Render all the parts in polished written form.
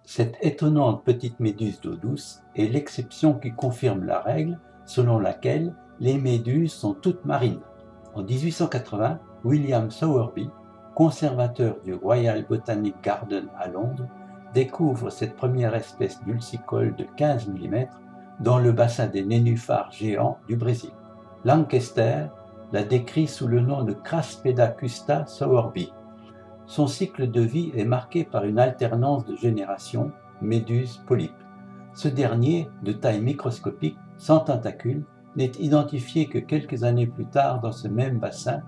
Cette étonnante petite méduse d'eau douce est l'exception qui confirme la règle selon laquelle les méduses sont toutes marines. En 1880, William Sowerby, conservateur du Royal Botanic Garden à Londres, découvre cette première espèce dulcicole de 15 mm dans le bassin des nénuphars géants du Brésil. Lancaster la décrit sous le nom de Craspeda custa sowerby. Son cycle de vie est marqué par une alternance de générations méduses-polypes. Ce dernier, de taille microscopique, sans tentacules, n'est identifié que quelques années plus tard dans ce même bassin,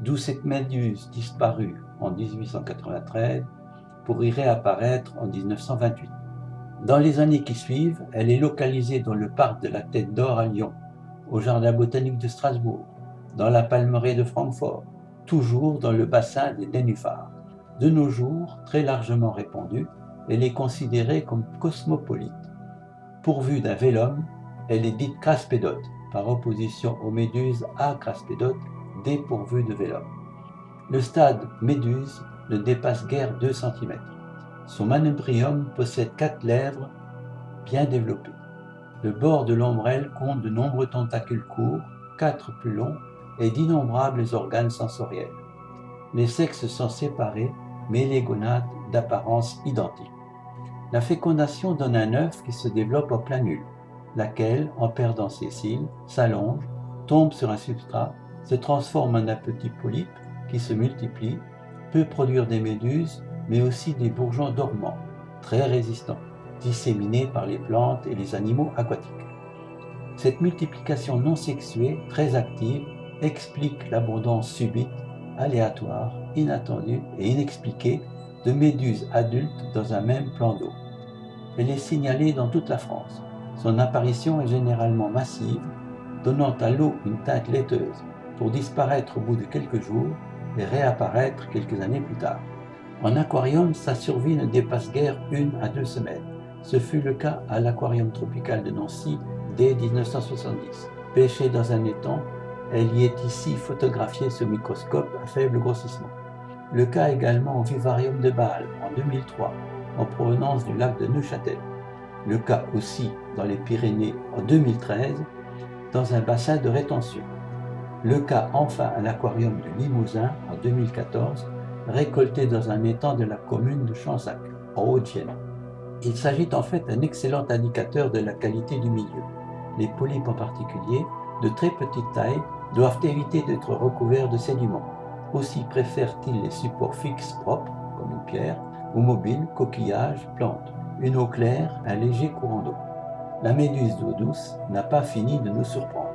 d'où cette méduse disparut en 1893 pour y réapparaître en 1928. Dans les années qui suivent, elle est localisée dans le parc de la Tête d'Or à Lyon, au Jardin botanique de Strasbourg, dans la Palmeraie de Francfort, toujours dans le bassin des nénuphars. De nos jours, très largement répandue, elle est considérée comme cosmopolite. Pourvue d'un vélum, elle est dite craspédote, par opposition aux méduses acraspédotes dépourvues de vélum. Le stade méduse ne dépasse guère 2 cm. Son manubrium possède 4 lèvres bien développées. Le bord de l'ombrelle compte de nombreux tentacules courts, 4 plus longs, et d'innombrables organes sensoriels. Les sexes sont séparés, mais les gonades d'apparence identique. La fécondation donne un œuf qui se développe en planule, laquelle, en perdant ses cils, s'allonge, tombe sur un substrat, se transforme en un petit polype qui se multiplie, peut produire des méduses, mais aussi des bourgeons dormants, très résistants, disséminés par les plantes et les animaux aquatiques. Cette multiplication non sexuée, très active, explique l'abondance subite, aléatoire, inattendue et inexpliquée de méduses adultes dans un même plan d'eau. Elle est signalée dans toute la France. Son apparition est généralement massive, donnant à l'eau une teinte laiteuse, pour disparaître au bout de quelques jours et réapparaître quelques années plus tard. En aquarium, sa survie ne dépasse guère 1 à 2 semaines. Ce fut le cas à l'aquarium tropical de Nancy dès 1970. Pêchée dans un étang, elle y est ici photographiée sous microscope à faible grossissement. Le cas également au vivarium de Bâle en 2003, en provenance du lac de Neuchâtel. Le cas aussi dans les Pyrénées en 2013, dans un bassin de rétention. Le cas enfin à l'aquarium de Limousin en 2014, récolté dans un étang de la commune de Chanzac, en Haute-Vienne. Il s'agit en fait d'un excellent indicateur de la qualité du milieu. Les polypes en particulier, de très petite taille, doivent éviter d'être recouverts de sédiments. Aussi préfèrent-ils les supports fixes propres, comme une pierre, ou mobiles, coquillages, plantes. Une eau claire, un léger courant d'eau. La méduse d'eau douce n'a pas fini de nous surprendre.